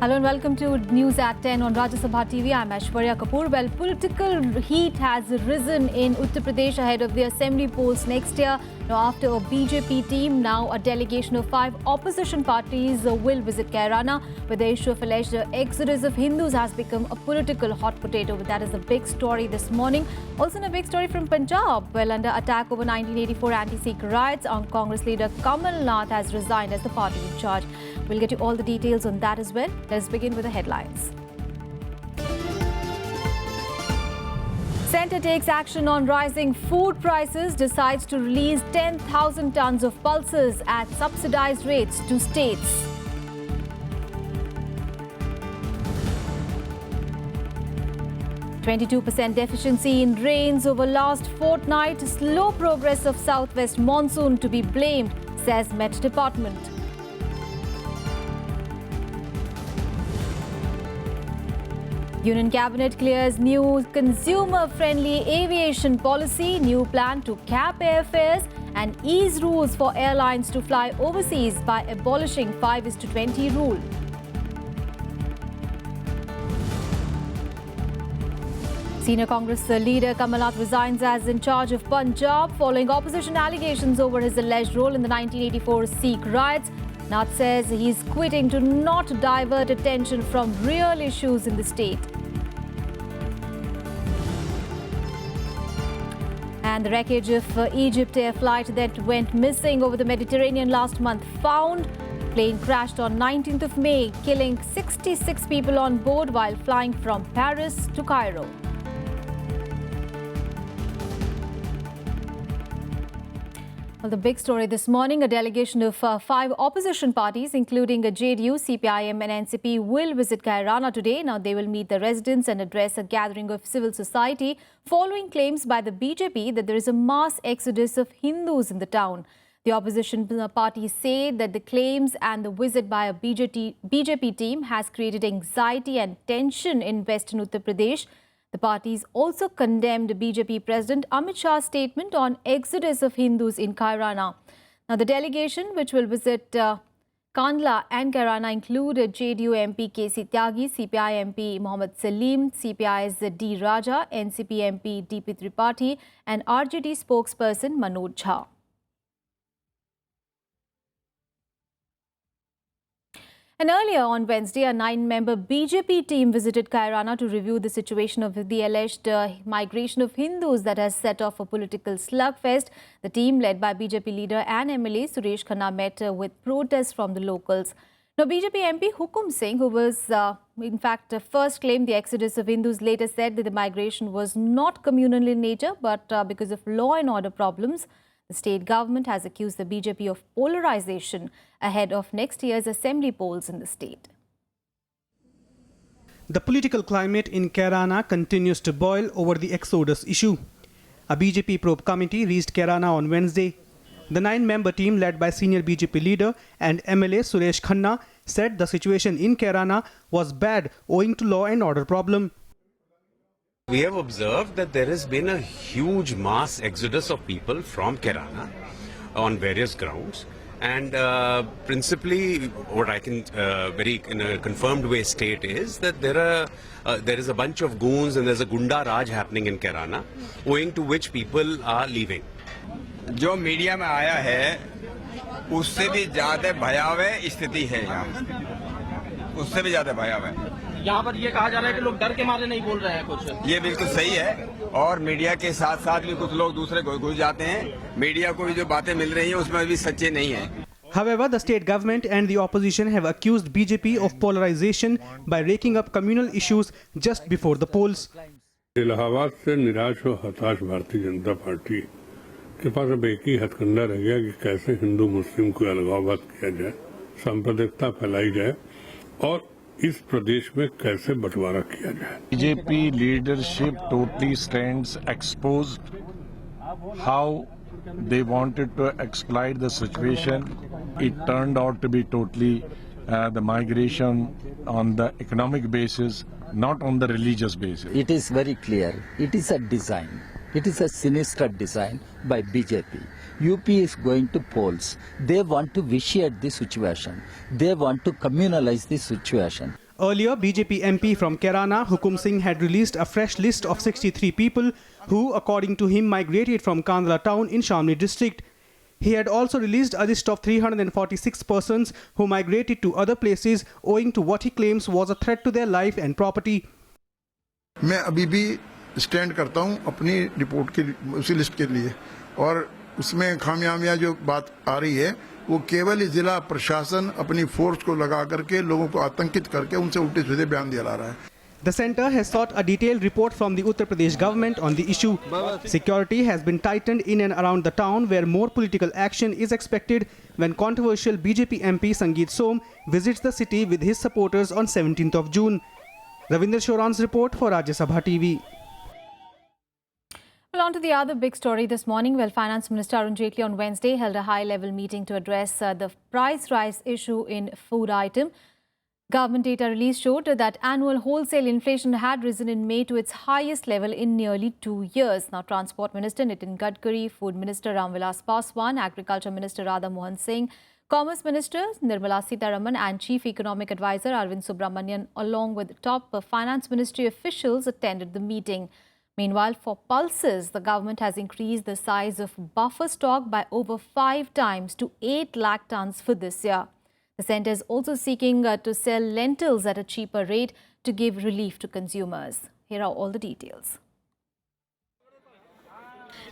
Hello and welcome to News at 10 on Rajya Sabha TV. I'm Aishwarya Kapoor. Well, political heat has risen in Uttar Pradesh ahead of the assembly polls next year. Now, after a BJP team, now a delegation of 5 opposition parties will visit Kairana, where the issue of alleged exodus of Hindus has become a political hot potato. That is the big story this morning. Also, a big story from Punjab. Well, under attack over 1984 anti-Sikh riots, Congress leader Kamal Nath has resigned as the party in charge. We'll get you all the details on that as well. Let's begin with the headlines. Centre takes action on rising food prices, decides to release 10,000 tons of pulses at subsidized rates to states. %22 deficiency in rains over last fortnight. Slow progress of southwest monsoon to be blamed, says Met Department. Union Cabinet clears new consumer-friendly aviation policy, new plan to cap airfares and ease rules for airlines to fly overseas by abolishing 5:20 rule. Senior Congress leader Kamal Nath resigns as in charge of Punjab following opposition allegations over his alleged role in the 1984 Sikh riots. Nath says he's quitting to not divert attention from real issues in the state. And the wreckage of Egypt Air flight that went missing over the Mediterranean last month found. Plane crashed on 19th of May, killing 66 people on board while flying from Paris to Cairo. Well, the big story this morning, a delegation of 5 opposition parties, including JDU, CPIM and NCP, will visit Kairana today. Now, they will meet the residents and address a gathering of civil society following claims by the BJP that there is a mass exodus of Hindus in the town. The opposition parties say that the claims and the visit by a BJP team has created anxiety and tension in western Uttar Pradesh. The parties also condemned BJP President Amit Shah's statement on exodus of Hindus in Kairana. Now, the delegation, which will visit Kandla and Kairana, include JDU MP KC Tyagi, CPI MP Mohammad Salim, CPI's D Raja, NCP MP DP Tripathi, and RJD spokesperson Manoj Jha. And earlier on Wednesday, a 9-member BJP team visited Kairana to review the situation of the alleged migration of Hindus that has set off a political slugfest. The team, led by BJP leader and MLA Suresh Khanna, met with protests from the locals. Now, BJP MP Hukum Singh, who was in fact first claimed the exodus of Hindus, later said that the migration was not communal in nature, but because of law and order problems. The state government has accused the BJP of polarization ahead of next year's assembly polls in the state. The political climate in Kairana continues to boil over the exodus issue. A BJP probe committee reached Kairana on Wednesday. The 9-member team, led by senior BJP leader and MLA Suresh Khanna, said the situation in Kairana was bad owing to law and order problem. We have observed that there has been a huge mass exodus of people from Kairana on various grounds, and principally what I can very in a confirmed way state is that there is a bunch of goons and there's a Gunda Raj happening in Kairana, owing to which people are leaving. जो media में आया है उससे भी ज्यादा भयावह स्थिति है यहाँ, उससे भी ज्यादा भयावह। यहाँ पर ये कहा जा रहा है कि लोग डर के मारे नहीं बोल रहे हैं कुछ। ये बिल्कुल सही है, और मीडिया के साथ साथ भी कुछ लोग दूसरे घुस जाते हैं। मीडिया को भी जो बातें मिल रही हैं उसमें भी सच्चे नहीं है। However, the state government and the opposition have accused BJP of polarization by raking up communal issues just before the polls. Allahabad से निराश और हताश भारतीय जनता पार्टी के पास अब एक ही हथकंडा रह गया कि कैसे हिंदू मुस्लिम को अलगाववाद किया जाए, सांप्रदायिकता फैलाई जाए और इस प्रदेश में कैसे बंटवारा किया जाए। BJP leadership totally stands exposed how they wanted to exploit the situation. It turned out to be totally the migration on the economic basis, not on the religious basis. It is very clear. It is a design. It is a sinister design by BJP. UP is going to polls. They want to vitiate the situation. They want to communalize the situation. Earlier, BJP MP from Kerana, Hukum Singh, had released a fresh list of 63 people who, according to him, migrated from Kandla town in Shamli district. He had also released a list of 346 persons who migrated to other places owing to what he claims was a threat to their life and property. मैं अभी भी stand करता हूं अपनी report के उसी list के लिए, और उसमें खामियां जो बात आ रही है वो केवल जिला प्रशासन अपनी फोर्स को लगा करके लोगों को आतंकित करके उनसे उल्टे सीधे बयान दिया जा रहा है. The centre has sought a detailed report from the Uttar Pradesh government on the issue. Security has been tightened in and around the town, where more political action is expected when controversial BJP MP Sangeet Som visits the city with his supporters on 17th of June. Ravinder Shoran's report for Rajya Sabha TV. Well, on to the other big story this morning. Well, Finance Minister Arun Jaitley on Wednesday held a high-level meeting to address the price rise issue in food item. Government data release showed that annual wholesale inflation had risen in May to its highest level in nearly 2 years. Now, Transport Minister Nitin Gadkari, Food Minister Ramvilas Paswan, Agriculture Minister Radha Mohan Singh, Commerce Minister Nirmala Sitharaman and Chief Economic Advisor Arvind Subramanian, along with top Finance Ministry officials, attended the meeting. Meanwhile, for pulses, the government has increased the size of buffer stock by over 5 times to 8 lakh tons for this year. The centre is also seeking to sell lentils at a cheaper rate to give relief to consumers. Here are all the details.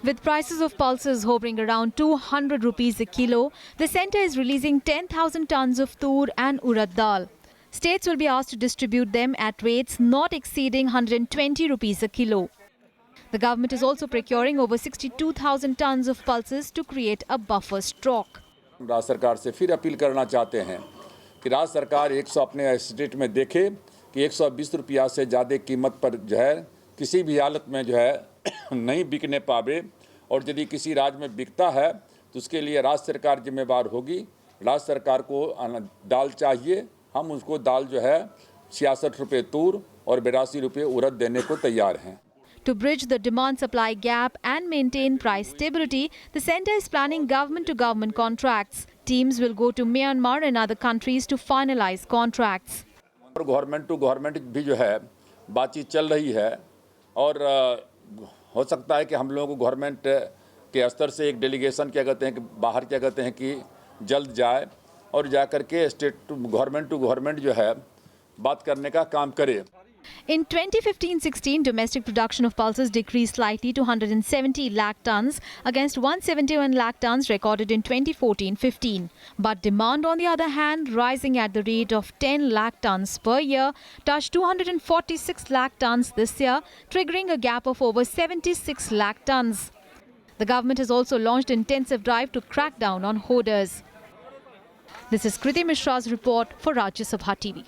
With prices of pulses hovering around 200 rupees a kilo, the centre is releasing 10,000 tons of tur and urad dal. States will be asked to distribute them at rates not exceeding 120 rupees a kilo. The government is also procuring over 62,000 tons of pulses to create a buffer stock. राज्य सरकार से फिर appeal करना चाहते हैं कि राज्य सरकार 100 अपने स्टेट में देखे कि 120 रुपया से ज़्यादा कीमत पर जो है किसी भी हालत में जो है नहीं बिकने पावे, और यदि किसी राज्य में बिकता है तो उसके लिए राज्य सरकार जिम्मेवार होगी. राज्य सरकार को दाल चाहिए, हम उसको दाल जो है 66 रुपये तूर और 82 रुपये उड़द देने को तैयार हैं. To bridge the demand-supply gap and maintain price stability, the centre is planning government-to-government contracts. Teams will go to Myanmar and other countries to finalize contracts. Government to government भी जो है बातचीत चल रही है, और हो सकता है कि हम लोगों को गवर्नमेंट के स्तर से एक डेलीगेशन क्या कहते हैं कि बाहर क्या कहते हैं कि जल्द जाए और जा करके स्टेट टू गवर्नमेंट जो है बात करने का काम करे. In 2015-16, domestic production of pulses decreased slightly to 170 lakh tons against 171 lakh tons recorded in 2014-15. But demand, on the other hand, rising at the rate of 10 lakh tons per year, touched 246 lakh tons this year, triggering a gap of over 76 lakh tons. The government has also launched an intensive drive to crack down on hoarders. This is Kriti Mishra's report for Rajya Sabha TV.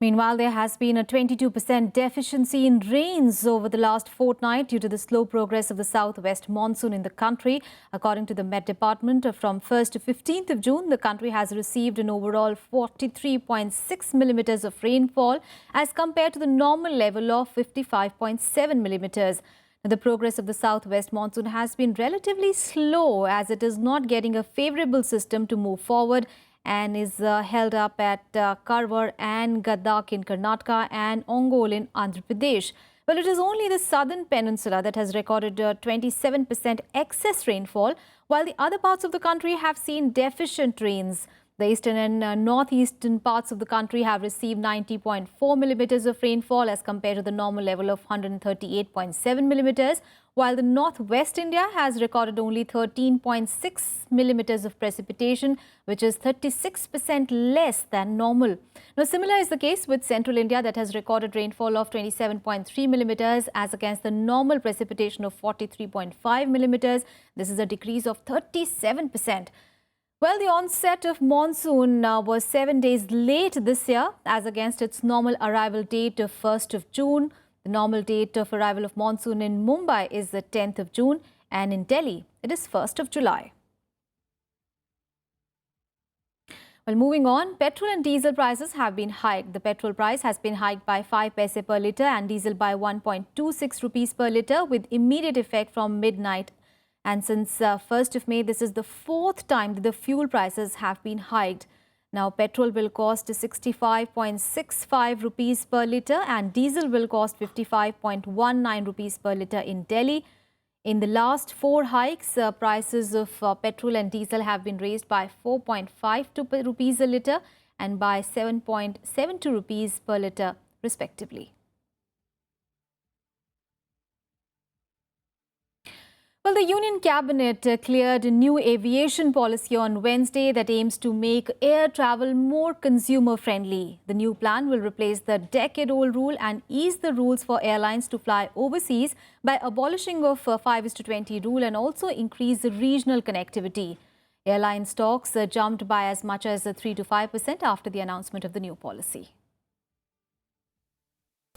Meanwhile, there has been a 22% deficiency in rains over the last fortnight due to the slow progress of the southwest monsoon in the country. According to the Met Department, from 1st to 15th of June, the country has received an overall 43.6 millimeters of rainfall as compared to the normal level of 55.7 millimeters. The progress of the southwest monsoon has been relatively slow as it is not getting a favourable system to move forward and is held up at Karwar and Gadak in Karnataka and Ongole in Andhra Pradesh. Well, it is only the southern peninsula that has recorded 27% excess rainfall, while the other parts of the country have seen deficient rains. The eastern and northeastern parts of the country have received 90.4 millimeters of rainfall as compared to the normal level of 138.7 millimeters, while the northwest India has recorded only 13.6 millimeters of precipitation, which is 36% less than normal. Now, similar is the case with central India that has recorded rainfall of 27.3 millimeters as against the normal precipitation of 43.5 millimeters. This is a decrease of 37%. Well, the onset of monsoon was 7 days late this year as against its normal arrival date of 1st of June. The normal date of arrival of monsoon in Mumbai is the 10th of June and in Delhi it is 1st of July. Well, moving on, petrol and diesel prices have been hiked. The petrol price has been hiked by 5 paise per litre and diesel by 1.26 rupees per litre with immediate effect from midnight. And since 1st of May, this is the 4th time that the fuel prices have been hiked. Now, petrol will cost 65.65 rupees per litre and diesel will cost 55.19 rupees per litre in Delhi. In the last 4 hikes, prices of petrol and diesel have been raised by 4.52 rupees a litre and by 7.72 rupees per litre, respectively. Well, the Union Cabinet cleared a new aviation policy on Wednesday that aims to make air travel more consumer-friendly. The new plan will replace the decade-old rule and ease the rules for airlines to fly overseas by abolishing of 5:20 rule and also increase regional connectivity. Airline stocks jumped by as much as 3 to 5% after the announcement of the new policy.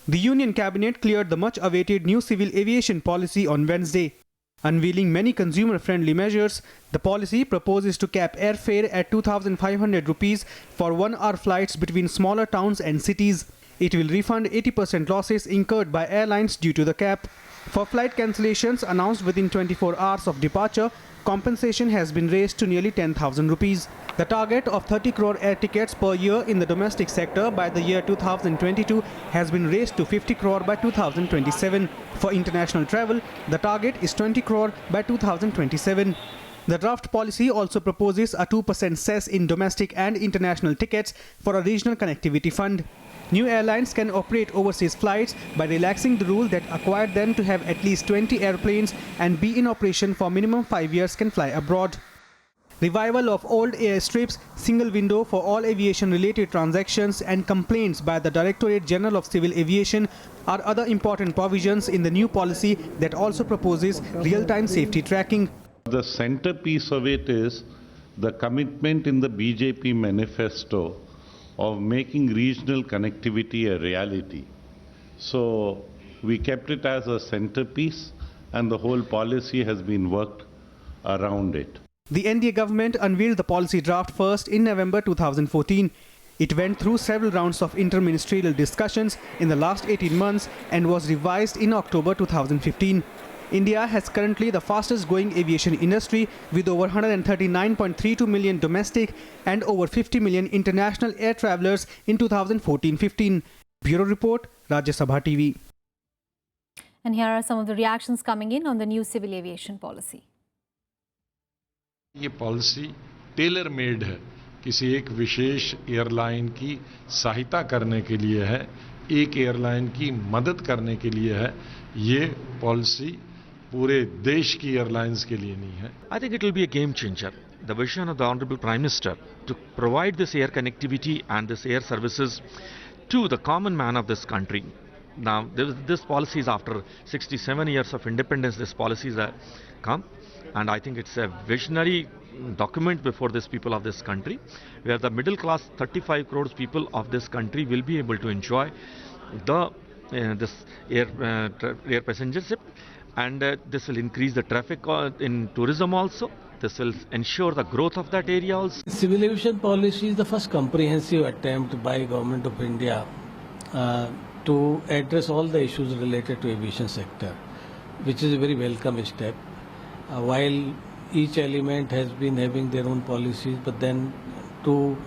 The Union Cabinet cleared the much-awaited new civil aviation policy on Wednesday. Unveiling many consumer-friendly measures, the policy proposes to cap airfare at 2,500 rupees for 1-hour flights between smaller towns and cities. It will refund 80% losses incurred by airlines due to the cap. For flight cancellations announced within 24 hours of departure, compensation has been raised to nearly 10,000 rupees. The target of 30 crore air tickets per year in the domestic sector by the year 2022 has been raised to 50 crore by 2027. For international travel, the target is 20 crore by 2027. The draft policy also proposes a 2% cess in domestic and international tickets for a regional connectivity fund. New airlines can operate overseas flights by relaxing the rule that acquired them to have at least 20 airplanes and be in operation for minimum 5 years can fly abroad. Revival of old airstrips, single window for all aviation-related transactions and complaints by the Directorate General of Civil Aviation are other important provisions in the new policy that also proposes real-time safety tracking. The centerpiece of it is the commitment in the BJP manifesto of making regional connectivity a reality. So we kept it as a centerpiece and the whole policy has been worked around it. The NDA government unveiled the policy draft first in November 2014. It went through several rounds of interministerial discussions in the last 18 months and was revised in October 2015. India has currently the fastest growing aviation industry with over 139.32 million domestic and over 50 million international air travelers in 2014-15. Bureau Report, Rajya Sabha TV. And here are some of the reactions coming in on the new civil aviation policy. ये policy tailor made है, किसी एक विशेष airline की सहायता करने के लिए है, एक एयरलाइन की मदद करने के लिए है. ये पॉलिसी पूरे देश की एयरलाइंस के लिए नहीं है. I think it will be a game changer. The vision of the Honorable Prime Minister to provide this air connectivity and this air services to the common man of this country. Now, this policy is after 67 years of independence. This policies have come, and I think it's a visionary document before this people of this country, where the middle class 35 crores people of this country will be able to enjoy the this air passengership, and this will increase the traffic in tourism also. This will ensure the growth of that area also. Civil aviation policy is the first comprehensive attempt by Government of India to address all the issues related to aviation sector, which is a very welcome step. While each element has been having their own policies, but then to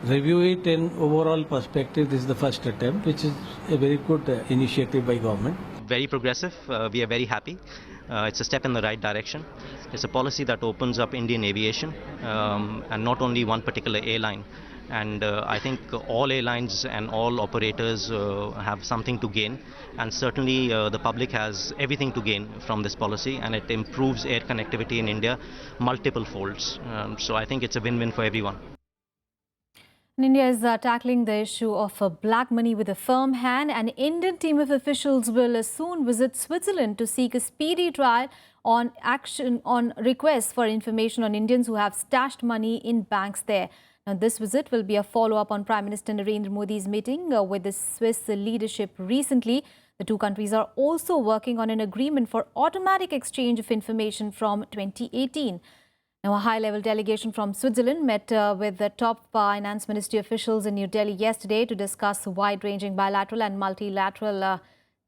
review it in overall perspective, this is the first attempt, which is a very good initiative by government. Very progressive. We are very happy. It's a step in the right direction. It's a policy that opens up Indian aviation and not only one particular airline. And I think all airlines and all operators have something to gain, and certainly the public has everything to gain from this policy, and it improves air connectivity in India multiple folds. So I think it's a win-win for everyone. India is tackling the issue of black money with a firm hand. An Indian team of officials will soon visit Switzerland to seek a speedy trial on requests for information on Indians who have stashed money in banks there. Now, this visit will be a follow-up on Prime Minister Narendra Modi's meeting with the Swiss leadership recently. The two countries are also working on an agreement for automatic exchange of information from 2018. Now, a high-level delegation from Switzerland met with the top finance ministry officials in New Delhi yesterday to discuss wide-ranging bilateral and multilateral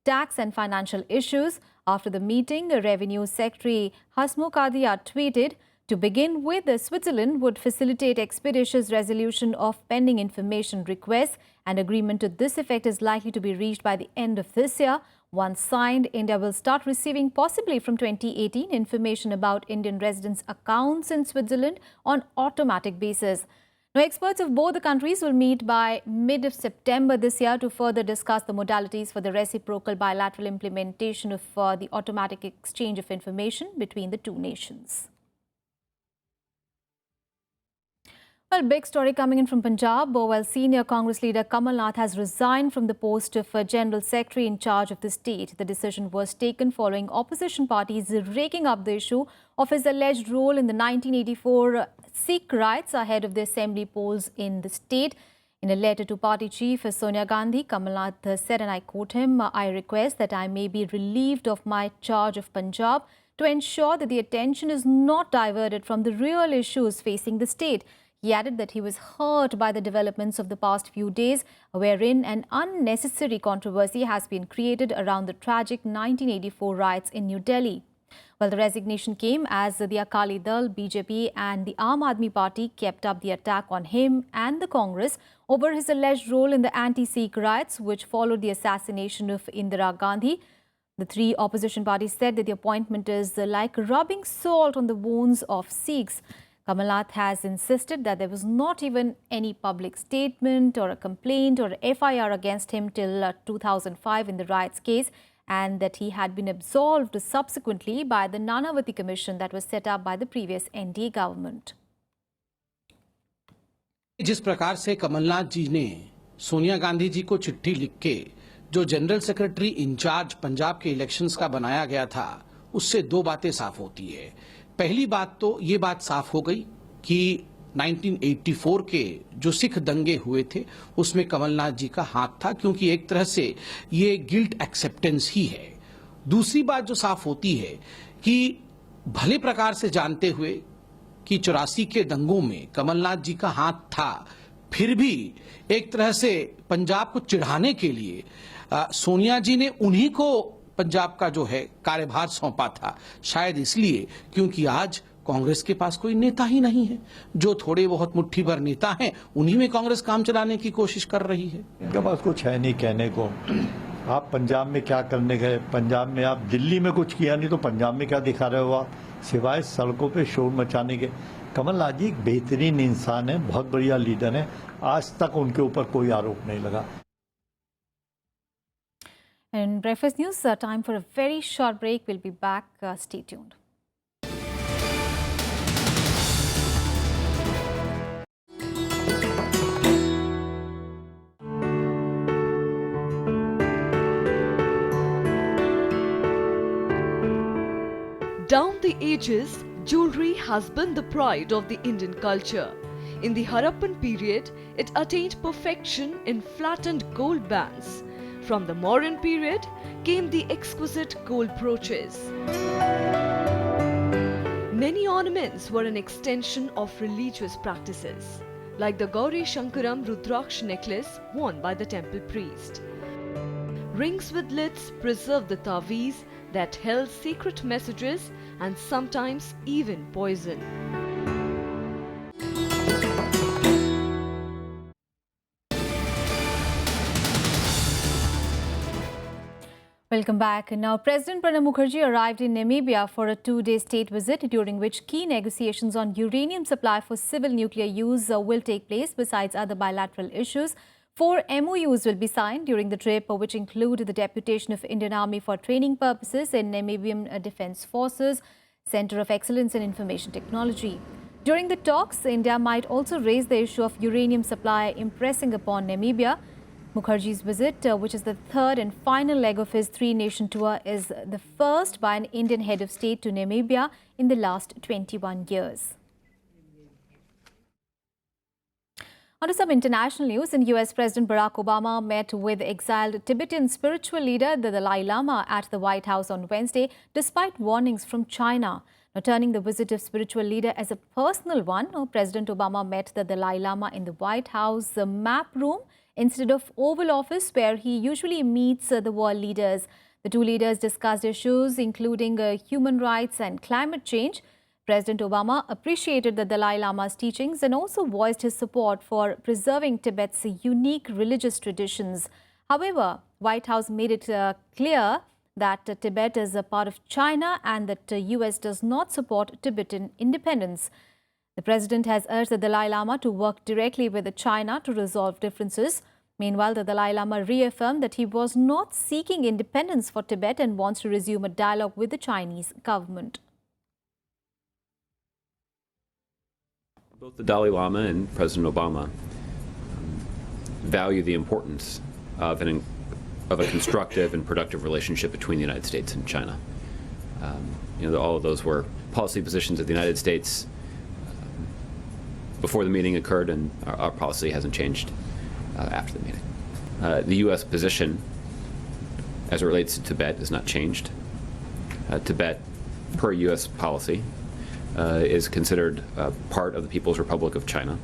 tax and financial issues. After the meeting, Revenue Secretary Hasmukh Adhia tweeted, To begin with, Switzerland would facilitate expeditious resolution of pending information requests. An agreement to this effect is likely to be reached by the end of this year. Once signed, India will start receiving, possibly from 2018, information about Indian residents' accounts in Switzerland on automatic basis. Now, experts of both the countries will meet by mid-September this year to further discuss the modalities for the reciprocal bilateral implementation of the automatic exchange of information between the two nations. Well, big story coming in from Punjab. While senior Congress leader Kamal Nath has resigned from the post of General Secretary in charge of the state. The decision was taken following opposition parties raking up the issue of his alleged role in the 1984 Sikh riots ahead of the assembly polls in the state. In a letter to party chief Sonia Gandhi, Kamal Nath said, and I quote him, "I request that I may be relieved of my charge of Punjab to ensure that the attention is not diverted from the real issues facing the state." He added that he was hurt by the developments of the past few days, wherein an unnecessary controversy has been created around the tragic 1984 riots in New Delhi. Well, the resignation came as the Akali Dal, BJP and the Aam Aadmi Party kept up the attack on him and the Congress over his alleged role in the anti-Sikh riots, which followed the assassination of Indira Gandhi. The three opposition parties said that the appointment is like rubbing salt on the wounds of Sikhs. Kamal Nath has insisted that there was not even any public statement or a complaint or FIR against him till 2005 in the riots case, and that he had been absolved subsequently by the Nanavati Commission that was set up by the previous NDA government. जिस प्रकार से कमलनाथ जी ने सोनिया गांधी जी को चिट्ठी लिख के जो general secretary in charge Punjab के इलेक्शंस का बनाया गया था, उससे दो बातें साफ होती है। पहली बात तो ये बात साफ हो गई कि 1984 के जो सिख दंगे हुए थे उसमें कमलनाथ जी का हाथ था, क्योंकि एक तरह से ये गिल्ट एक्सेप्टेंस ही है। दूसरी बात जो साफ होती है कि भले प्रकार से जानते हुए कि 84 के दंगों में कमलनाथ जी का हाथ था, फिर भी एक तरह से पंजाब को चिढ़ाने के लिए सोनिया जी ने उन्हीं को पंजाब का जो है कार्यभार सौंपा था, शायद इसलिए क्योंकि आज कांग्रेस के पास कोई नेता ही नहीं है। जो थोड़े बहुत मुट्ठी भर नेता हैं, उन्हीं में कांग्रेस काम चलाने की कोशिश कर रही है। इनके पास कुछ है नहीं कहने को। आप पंजाब में क्या करने गए? पंजाब में आप दिल्ली में कुछ किया नहीं तो पंजाब में क्या दिखा रहे हो आप, सिवाय सड़कों पे शोर मचाने के। कमलनाथ जी एक बेहतरीन इंसान है, बहुत बढ़िया लीडर है, आज तक उनके ऊपर कोई आरोप नहीं लगा। In Breakfast News, time for a very short break. We'll be back. Stay tuned. Down the ages, jewellery has been the pride of the Indian culture. In the Harappan period, it attained perfection in flattened gold bands. From the modern period came the exquisite gold brooches. Many ornaments were an extension of religious practices, like the Gauri Shankaram Rudraksh necklace worn by the temple priest. Rings with lids preserved the taweez that held secret messages and sometimes even poison. Welcome back. Now, President Pranab Mukherjee arrived in Namibia for a two-day state visit, during which key negotiations on uranium supply for civil nuclear use will take place. Besides other bilateral issues, 4 MOUs will be signed during the trip, which include the deputation of Indian Army for training purposes in Namibian Defence Forces, Centre of Excellence in Information Technology. During the talks, India might also raise the issue of uranium supply, impressing upon Namibia. Mukherjee's visit, which is the third and final leg of his 3-nation tour, is the first by an Indian head of state to Namibia in the last 21 years. On to some international news. In US, President Barack Obama met with exiled Tibetan spiritual leader the Dalai Lama at the White House on Wednesday, despite warnings from China. Now, turning the visit of spiritual leader as a personal one, President Obama met the Dalai Lama in the White House map room instead of Oval Office, where he usually meets the world leaders. The two leaders discussed issues including human rights and climate change. President Obama appreciated the Dalai Lama's teachings and also voiced his support for preserving Tibet's unique religious traditions. However, White House made it clear that Tibet is a part of China and that the US does not support Tibetan independence. The president has urged the Dalai Lama to work directly with China to resolve differences. Meanwhile, the Dalai Lama reaffirmed that he was not seeking independence for Tibet and wants to resume a dialogue with the Chinese government. Both the Dalai Lama and President Obama value the importance of a constructive and productive relationship between the United States and China. All of those were policy positions of the United States before the meeting occurred, and our policy hasn't changed after the meeting. The U.S. position as it relates to Tibet has not changed. Tibet, per U.S. policy, is considered part of the People's Republic of China,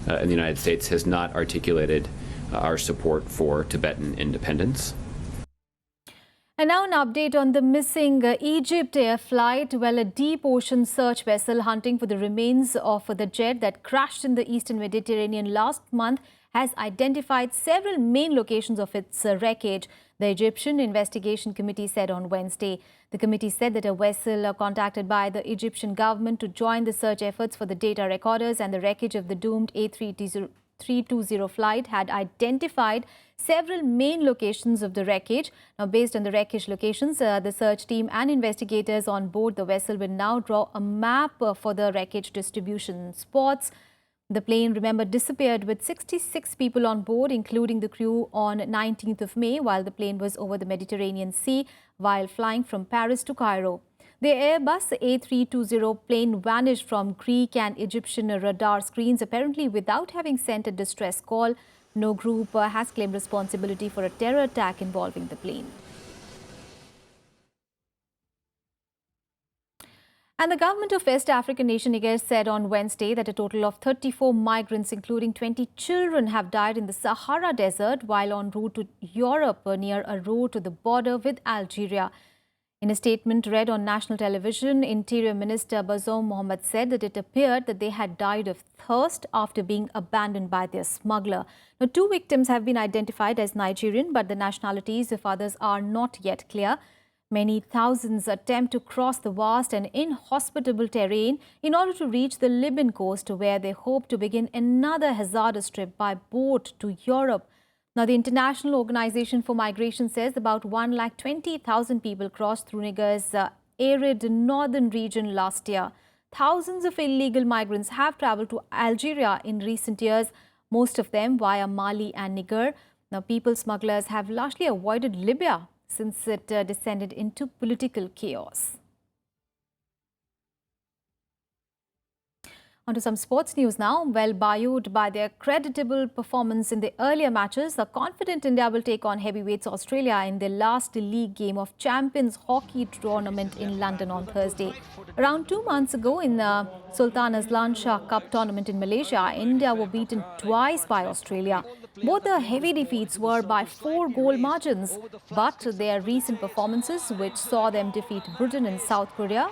and the United States has not articulated our support for Tibetan independence. And now an update on the missing Egypt Air flight. Well, a deep ocean search vessel hunting for the remains of the jet that crashed in the eastern Mediterranean last month has identified several main locations of its wreckage, the Egyptian Investigation Committee said on Wednesday. The committee said that a vessel contacted by the Egyptian government to join the search efforts for the data recorders and the wreckage of the doomed A320 flight had identified several main locations of the wreckage. Now, based on the wreckage locations, the search team and investigators on board the vessel will now draw a map for the wreckage distribution spots. The plane, remember, disappeared with 66 people on board, including the crew, on 19th of May, while the plane was over the Mediterranean Sea while flying from Paris to Cairo. The Airbus A320 plane vanished from Greek and Egyptian radar screens, apparently without having sent a distress call. No group has claimed responsibility for a terror attack involving the plane. And the government of West African nation Niger said on Wednesday that a total of 34 migrants, including 20 children, have died in the Sahara Desert while en route to Europe near a road to the border with Algeria. In a statement read on national television, Interior Minister Bazoum Mohamed said that it appeared that they had died of thirst after being abandoned by their smuggler. Now, 2 victims have been identified as Nigerian, but the nationalities of others are not yet clear. Many thousands attempt to cross the vast and inhospitable terrain in order to reach the Libyan coast, where they hope to begin another hazardous trip by boat to Europe. Now, the International Organization for Migration says about 120,000 people crossed through Niger's arid northern region last year. Thousands of illegal migrants have traveled to Algeria in recent years, most of them via Mali and Niger. Now, people smugglers have largely avoided Libya since it descended into political chaos. On to some sports news now. Well, buoyed by their creditable performance in the earlier matches, the confident India will take on heavyweights Australia in their last league game of Champions Hockey Tournament in London on Thursday. Around 2 months ago in the Sultan Azlan Shah Cup tournament in Malaysia, India were beaten twice by Australia. Both the heavy defeats were by 4-goal margins, but their recent performances, which saw them defeat Britain and South Korea,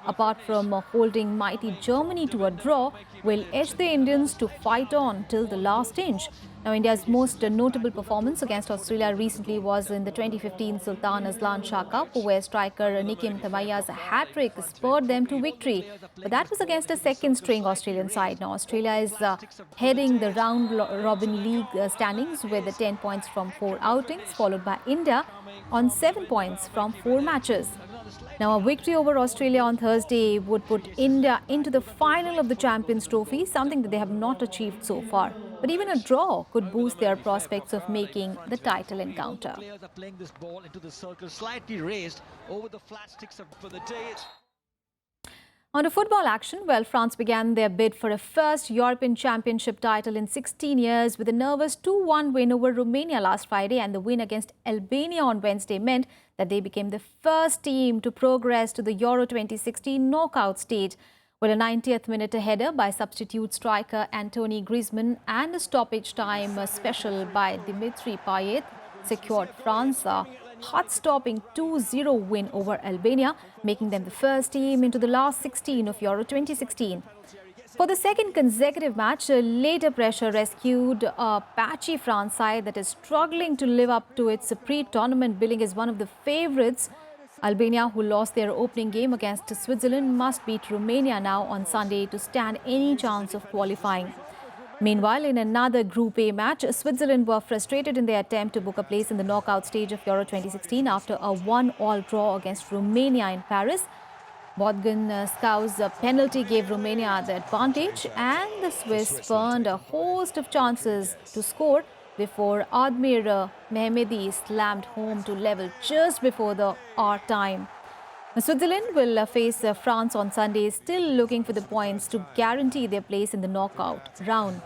apart from holding mighty Germany to a draw, will edge the Indians to fight on till the last inch. Now, India's most notable performance against Australia recently was in the 2015 Sultan Azlan Shah Cup, where striker Nikim Thamaiya's hat-trick spurred them to victory. But that was against a second-string Australian side. Now, Australia is heading the round-robin league standings with 10 points from 4 outings, followed by India on 7 points from 4 matches. Now, a victory over Australia on Thursday would put India into the final of the Champions Trophy, something that they have not achieved so far. But even a draw could boost their prospects of making the title encounter. Players are playing this ball into the circle, slightly raised over the flat sticks for the day. On to football action, well, France began their bid for a first European Championship title in 16 years with a nervous 2-1 win over Romania last Friday, and the win against Albania on Wednesday meant that they became the first team to progress to the Euro 2016 knockout stage. With a 90th minute header by substitute striker Antoine Griezmann and a stoppage time special by Dimitri Payet secured France heart-stopping 2-0 win over Albania, making them the first team into the last 16 of Euro 2016. For the second consecutive match, later pressure rescued a patchy France side that is struggling to live up to its pre-tournament billing as one of the favourites. Albania, who lost their opening game against Switzerland, must beat Romania now on Sunday to stand any chance of qualifying. Meanwhile, in another Group A match, Switzerland were frustrated in their attempt to book a place in the knockout stage of Euro 2016 after a 1-1 draw against Romania in Paris. Bogdan Skau's penalty gave Romania the advantage, and the Swiss spurned a host of chances to score before Admir Mehmedi slammed home to level just before the hour time. Switzerland will face France on Sunday, still looking for the points to guarantee their place in the knockout round.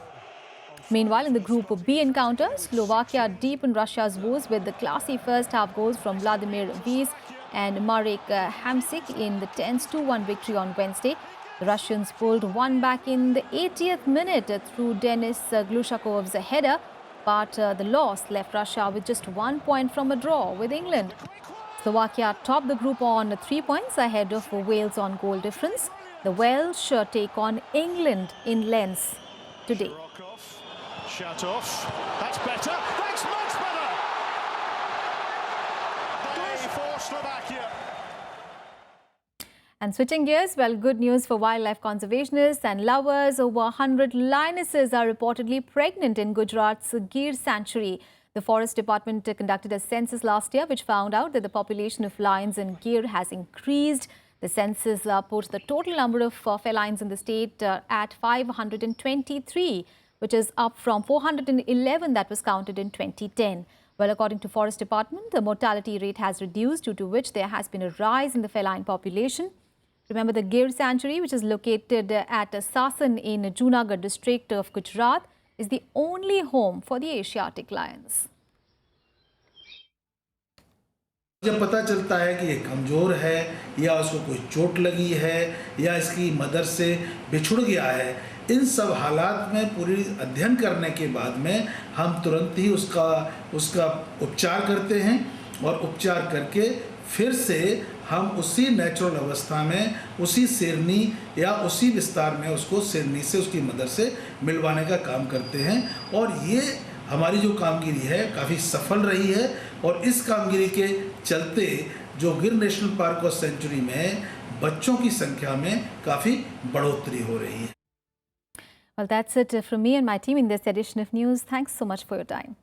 Meanwhile, in the Group B encounter, Slovakia deepened Russia's woes with the classy first-half goals from Vladimir Vies and Marek Hamsik in the tense 2-1 victory on Wednesday. The Russians pulled one back in the 80th minute through Denis Glushakov's header, but the loss left Russia with just 1 point from a draw with England. Slovakia topped the group on 3 points ahead of Wales on goal difference. The Welsh take on England in Lens today. Shut off. That's better. That's much better. For Slovakia. And switching gears, well, good news for wildlife conservationists and lovers. Over 100 lionesses are reportedly pregnant in Gujarat's Gir sanctuary. The Forest Department conducted a census last year which found out that the population of lions in Gir has increased. The census put the total number of felines in the state at 523, which is up from 411 that was counted in 2010. Well, according to Forest Department, the mortality rate has reduced, due to which there has been a rise in the feline population. Remember, the Gir sanctuary, which is located at Sasan in Junagadh district of Gujarat, is the only home for the Asiatic lions. जब पता चलता है कि ये कमज़ोर है या उसको कोई चोट लगी है या इसकी मदर से बिछुड़ गया है, इन सब हालात में पूरी अध्ययन करने के बाद में हम तुरंत ही उसका उपचार करते हैं और उपचार करके फिर से हम उसी नेचुरल अवस्था में, उसी शेरनी या उसी विस्तार में उसको शेरनी से, उसकी मदर से मिलवाने का काम करते हैं। और ये हमारी जो कामगिरी है काफ़ी सफल रही है और इस कामगिरी के चलते जो गिर नेशनल पार्क और सेंचुरी में बच्चों की संख्या में काफ़ी बढ़ोतरी हो रही है। Well, that's it from me and my team in this edition of News. Thanks so much for your time.